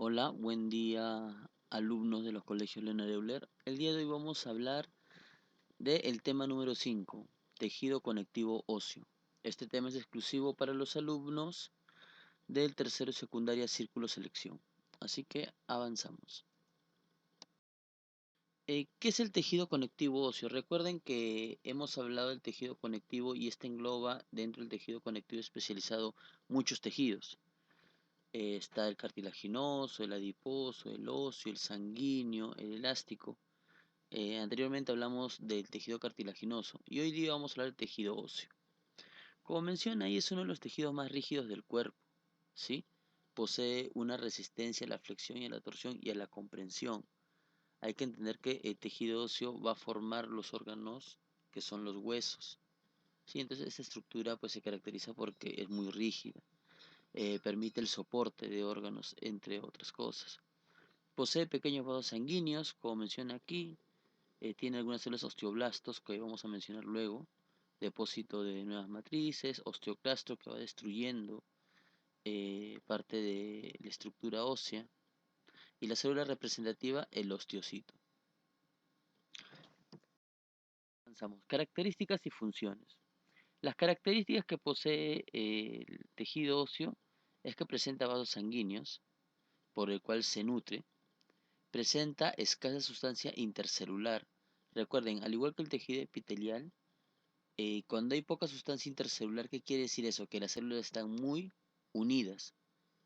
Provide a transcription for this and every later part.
Hola, buen día alumnos de los colegios Leonard Euler. El día de hoy vamos a hablar del tema número 5, tejido conectivo óseo. Este tema es exclusivo para los alumnos del tercero y secundaria Círculo Selección. Así que avanzamos. ¿Qué es el tejido conectivo óseo? Recuerden que hemos hablado del tejido conectivo y este engloba dentro del tejido conectivo especializado muchos tejidos. Está el cartilaginoso, el adiposo, el óseo, el sanguíneo, el elástico. Anteriormente hablamos del tejido cartilaginoso y hoy día vamos a hablar del tejido óseo. Como menciona ahí, es uno de los tejidos más rígidos del cuerpo, ¿sí? Posee una resistencia a la flexión y a la torsión y a la comprensión. Hay que entender que el tejido óseo va a formar los órganos que son los huesos, ¿sí? Entonces esta estructura pues se caracteriza porque es muy rígida. Permite el soporte de órganos, entre otras cosas. Posee pequeños vasos sanguíneos, como menciona aquí. Tiene algunas células osteoblastos que vamos a mencionar luego. Depósito de nuevas matrices, osteoclastro que va destruyendo parte de la estructura ósea. Y la célula representativa, el osteocito. Avanzamos. Características y funciones. Las características que posee el tejido óseo es que presenta vasos sanguíneos, por el cual se nutre. Presenta escasa sustancia intercelular. Recuerden, al igual que el tejido epitelial, cuando hay poca sustancia intercelular, ¿qué quiere decir eso? Que las células están muy unidas.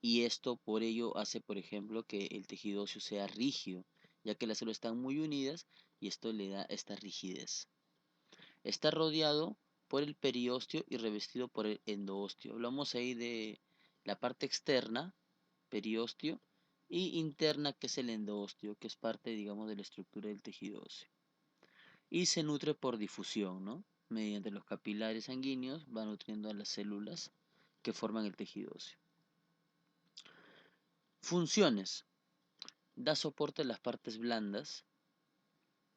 Y esto por ello hace, por ejemplo, que el tejido óseo sea rígido, ya que las células están muy unidas y esto le da esta rigidez. Está rodeado por el periósteo y revestido por el endoósteo. Hablamos ahí de la parte externa, periósteo, y interna, que es el endoósteo, que es parte, digamos, de la estructura del tejido óseo. Y se nutre por difusión, ¿no? Mediante los capilares sanguíneos va nutriendo a las células que forman el tejido óseo. Funciones. Da soporte a las partes blandas.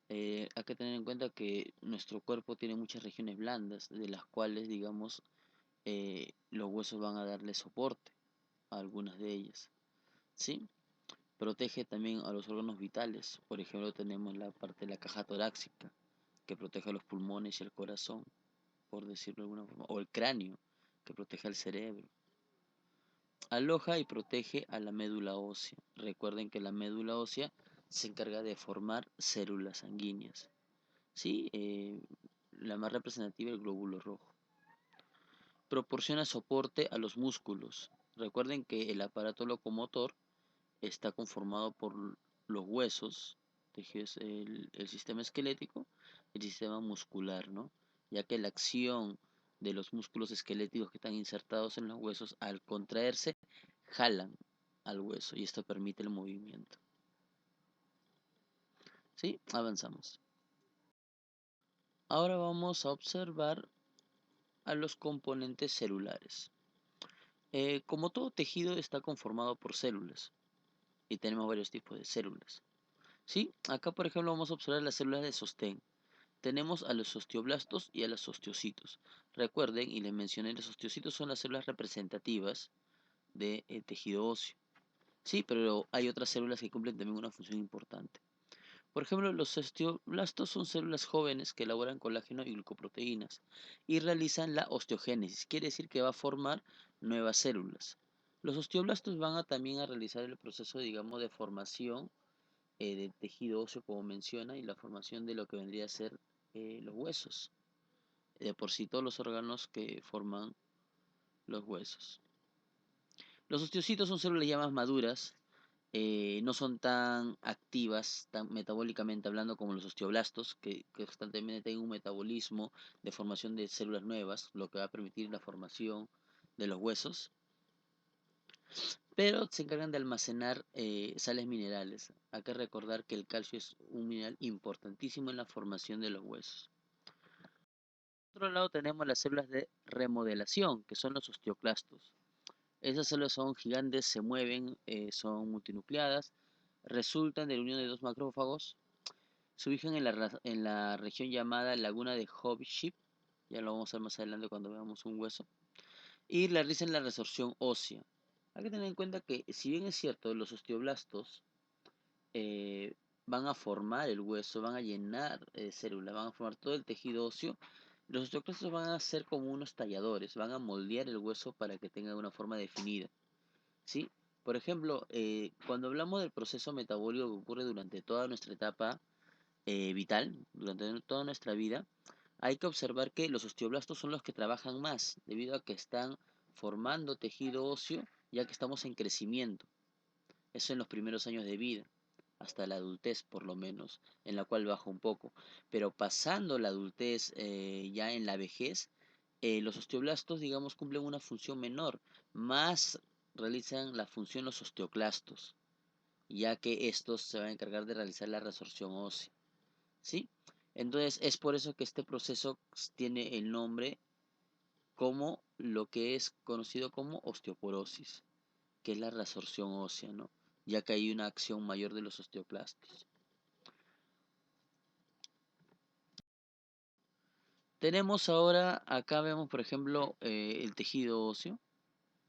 Hay que tener en cuenta que nuestro cuerpo tiene muchas regiones blandas, de las cuales, digamos, los huesos van a darle soporte a algunas de ellas, ¿sí? Protege también a los órganos vitales. Por ejemplo, tenemos la parte de la caja torácica, que protege a los pulmones y el corazón, por decirlo de alguna forma, o el cráneo, que protege al cerebro. Aloja y protege a la médula ósea. Recuerden que la médula ósea se encarga de formar células sanguíneas. ¿Sí? La más representativa, el glóbulo rojo. Proporciona soporte a los músculos. Recuerden que el aparato locomotor está conformado por los huesos, el sistema esquelético, el sistema muscular, ¿no? Ya que la acción de los músculos esqueléticos que están insertados en los huesos, al contraerse, jalan al hueso y esto permite el movimiento. ¿Sí? Avanzamos. Ahora vamos a observar a los componentes celulares. Como todo tejido está conformado por células y tenemos varios tipos de células. ¿Sí? Acá por ejemplo vamos a observar las células de sostén. Tenemos a los osteoblastos y a los osteocitos. Recuerden, y les mencioné, los osteocitos son las células representativas del tejido óseo. Sí, pero hay otras células que cumplen también una función importante. Por ejemplo, los osteoblastos son células jóvenes que elaboran colágeno y glucoproteínas y realizan la osteogénesis. Quiere decir que va a formar nuevas células. Los osteoblastos van a también a realizar el proceso, digamos, de formación del tejido óseo, como menciona, y la formación de lo que vendría a ser los huesos. De por sí todos los órganos que forman los huesos. Los osteocitos son células ya más maduras, no son tan activas, tan metabólicamente hablando, como los osteoblastos, que constantemente tienen un metabolismo de formación de células nuevas, lo que va a permitir la formación de los huesos, pero se encargan de almacenar sales minerales. Hay que recordar que el calcio es un mineral importantísimo en la formación de los huesos. Por otro lado tenemos las células de remodelación, que son los osteoclastos. Esas células son gigantes, se mueven, son multinucleadas, resultan de la unión de dos macrófagos, se ubican en la región llamada laguna de Hobship, ya lo vamos a ver más adelante cuando veamos un hueso, y realizan la resorción ósea. Hay que tener en cuenta que, si bien es cierto, los osteoblastos eh, van a formar el hueso, van a llenar células, van a formar todo el tejido óseo, los osteoclastos van a ser como unos talladores, van a moldear el hueso para que tenga una forma definida, ¿sí? Por ejemplo, cuando hablamos del proceso metabólico que ocurre durante toda nuestra etapa vital, durante toda nuestra vida, hay que observar que los osteoblastos son los que trabajan más, debido a que están formando tejido óseo, ya que estamos en crecimiento. Eso en los primeros años de vida, hasta la adultez por lo menos, en la cual baja un poco. Pero pasando la adultez, ya en la vejez, los osteoblastos, digamos, cumplen una función menor, más realizan la función los osteoclastos, ya que estos se van a encargar de realizar la resorción ósea, ¿sí? Entonces es por eso que este proceso tiene el nombre como lo que es conocido como osteoporosis, que es la resorción ósea, ¿no? Ya que hay una acción mayor de los osteoclastos. Tenemos ahora, acá vemos por ejemplo el tejido óseo.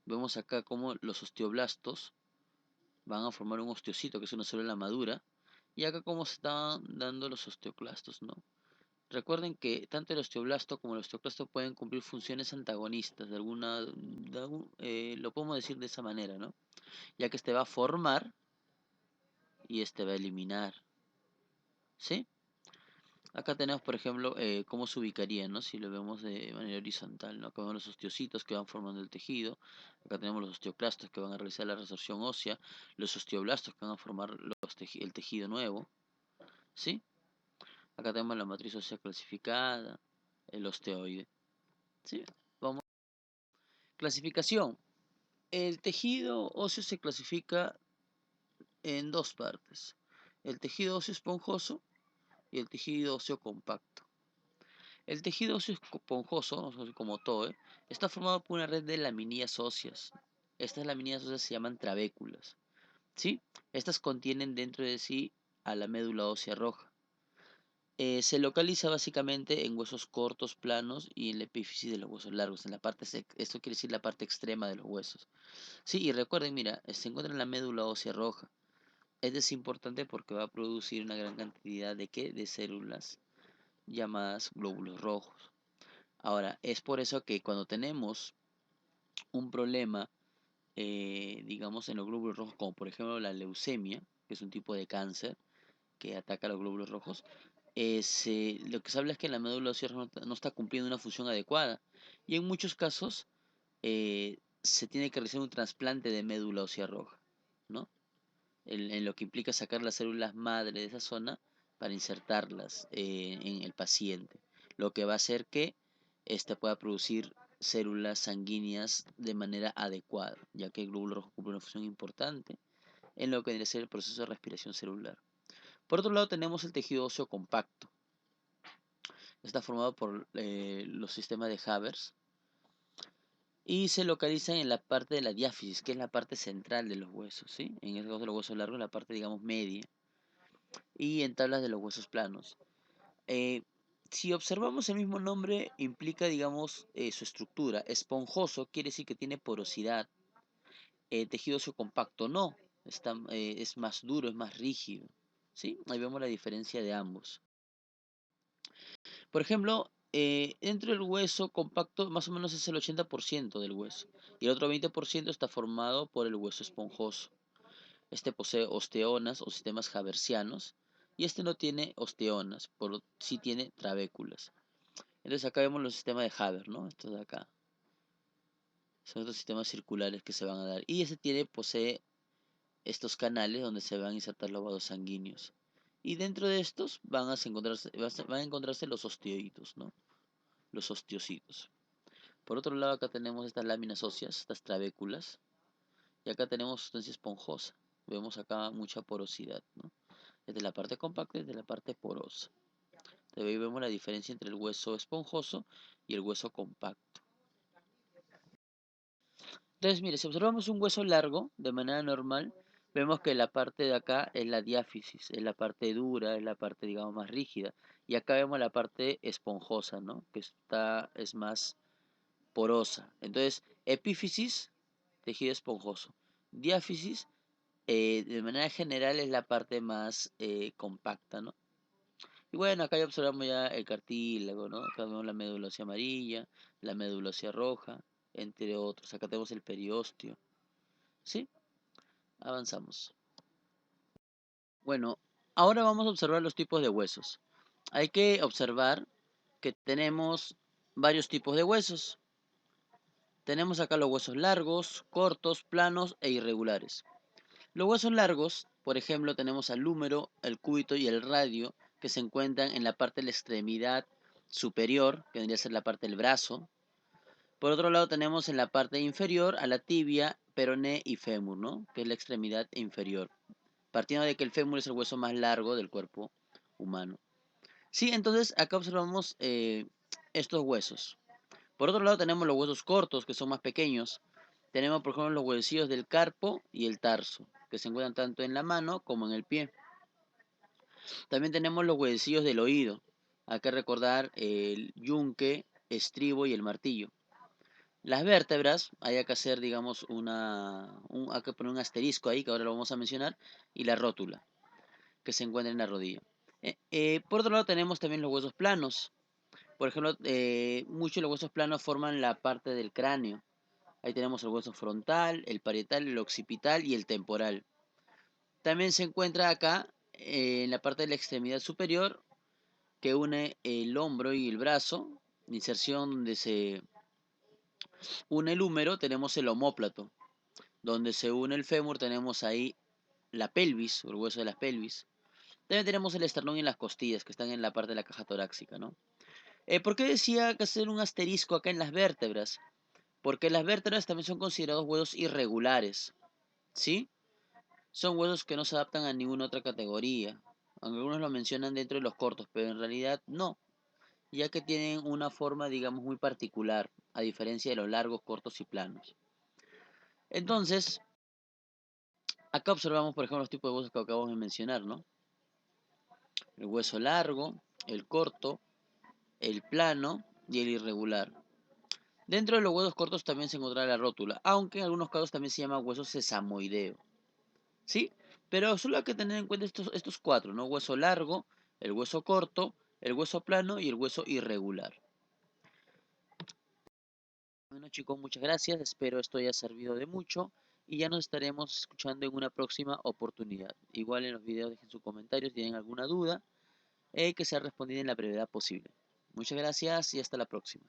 Vemos acá cómo los osteoblastos van a formar un osteocito, que es una célula madura. Y acá cómo se están dando los osteoclastos, ¿no? Recuerden que tanto el osteoblasto como el osteoclasto pueden cumplir funciones antagonistas, lo podemos decir de esa manera, ¿no? Ya que este va a formar y este va a eliminar, ¿sí? Acá tenemos, por ejemplo, cómo se ubicaría, ¿no? Si lo vemos de manera horizontal, ¿no? Acá vemos los osteocitos que van formando el tejido. Acá tenemos los osteoclastos que van a realizar la resorción ósea. Los osteoblastos que van a formar el tejido nuevo, ¿sí? Acá tenemos la matriz ósea clasificada, el osteoide, ¿sí? Vamos. Clasificación. El tejido óseo se clasifica en dos partes. El tejido óseo esponjoso y el tejido óseo compacto. El tejido óseo esponjoso, como todo, está formado por una red de laminillas óseas. Estas laminillas óseas se llaman trabéculas, ¿sí? Estas contienen dentro de sí a la médula ósea roja. Se localiza básicamente en huesos cortos, planos y en la epífisis de los huesos largos, en la parte esto quiere decir la parte extrema de los huesos. Sí, y recuerden, mira, se encuentra en la médula ósea roja. Esto es importante porque va a producir una gran cantidad de ¿qué? De células llamadas glóbulos rojos. Ahora, es por eso que cuando tenemos un problema, digamos, en los glóbulos rojos, como por ejemplo la leucemia, que es un tipo de cáncer que ataca a los glóbulos rojos, lo que se habla es que la médula ósea no está cumpliendo una función adecuada. Y en muchos casos se tiene que realizar un trasplante de médula ósea roja, ¿no? En lo que implica sacar las células madre de esa zona para insertarlas en el paciente, lo que va a hacer que éste pueda producir células sanguíneas de manera adecuada, ya que el glóbulo rojo cumple una función importante en lo que debe ser el proceso de respiración celular. Por otro lado tenemos el tejido óseo compacto. Está formado por los sistemas de Havers y se localiza en la parte de la diáfisis, que es la parte central de los huesos, ¿sí? En el caso de los huesos largos, la parte, digamos, media, y en tablas de los huesos planos. Eh, si observamos el mismo nombre, implica, digamos, su estructura. Esponjoso quiere decir que tiene porosidad. Tejido óseo compacto no, es más duro, es más rígido. ¿Sí? Ahí vemos la diferencia de ambos. Por ejemplo, dentro del hueso compacto más o menos es el 80% del hueso y el otro 20% está formado por el hueso esponjoso. Este posee osteonas o sistemas haversianos y este no tiene osteonas, pero sí tiene trabéculas. Entonces acá vemos los sistemas de Haber, ¿no? Estos de acá. Son estos sistemas circulares que se van a dar. Y posee estos canales donde se van a insertar los vasos sanguíneos. Y dentro de estos van a encontrarse los osteoitos, ¿no? Los osteocitos. Por otro lado, acá tenemos estas láminas óseas, estas trabéculas. Y acá tenemos sustancia esponjosa. Vemos acá mucha porosidad, ¿no? Desde la parte compacta y desde la parte porosa. Entonces ahí vemos la diferencia entre el hueso esponjoso y el hueso compacto. Entonces, mire, si observamos un hueso largo de manera normal, vemos que la parte de acá es la diáfisis, es la parte dura, es la parte, digamos, más rígida. Y acá vemos la parte esponjosa, ¿no? Que es más porosa. Entonces, epífisis tejido esponjoso. Diáfisis, de manera general, es la parte más compacta, ¿no? Y bueno, acá ya observamos ya el cartílago, ¿no? Acá vemos la médula ósea amarilla, la médula ósea roja, entre otros. Acá tenemos el periósteo. ¿Sí? Avanzamos. Bueno, ahora vamos a observar los tipos de huesos. Hay que observar que tenemos varios tipos de huesos. Tenemos acá los huesos largos, cortos, planos e irregulares. Los huesos largos, por ejemplo, tenemos al húmero, el cúbito y el radio, que se encuentran en la parte de la extremidad superior, que vendría a ser la parte del brazo. Por otro lado, tenemos en la parte inferior a la tibia, peroné y fémur, ¿no? Que es la extremidad inferior. Partiendo de que el fémur es el hueso más largo del cuerpo humano. Sí, entonces acá observamos estos huesos. Por otro lado tenemos los huesos cortos, que son más pequeños. Tenemos, por ejemplo, los huesillos del carpo y el tarso, que se encuentran tanto en la mano como en el pie. También tenemos los huesillos del oído. Hay que recordar el yunque, estribo y el martillo. Las vértebras, hay que hacer, digamos, hay que poner un asterisco ahí, que ahora lo vamos a mencionar, y la rótula, que se encuentra en la rodilla. Por otro lado tenemos también los huesos planos. Por ejemplo, muchos de los huesos planos forman la parte del cráneo. Ahí tenemos el hueso frontal, el parietal, el occipital y el temporal. También se encuentra acá, en la parte de la extremidad superior, que une el hombro y el brazo. Inserción donde se une el húmero, tenemos el omóplato. Donde se une el fémur, tenemos ahí la pelvis, o el hueso de la pelvis. También tenemos el esternón y las costillas, que están en la parte de la caja torácica, ¿no? ¿Por qué decía que hacer un asterisco acá en las vértebras? Porque las vértebras también son considerados huesos irregulares, ¿sí? Son huesos que no se adaptan a ninguna otra categoría. Algunos lo mencionan dentro de los cortos, pero en realidad no, ya que tienen una forma, digamos, muy particular, a diferencia de los largos, cortos y planos. Entonces, acá observamos, por ejemplo, los tipos de huesos que acabamos de mencionar, ¿no? El hueso largo, el corto, el plano y el irregular. Dentro de los huesos cortos también se encontrará la rótula, aunque en algunos casos también se llama hueso sesamoideo. ¿Sí? Pero solo hay que tener en cuenta estos cuatro, ¿no? Hueso largo, el hueso corto, el hueso plano y el hueso irregular. Bueno chicos, muchas gracias, espero esto haya servido de mucho y ya nos estaremos escuchando en una próxima oportunidad. Igual en los videos dejen sus comentarios si tienen alguna duda, que sea respondida en la brevedad posible. Muchas gracias y hasta la próxima.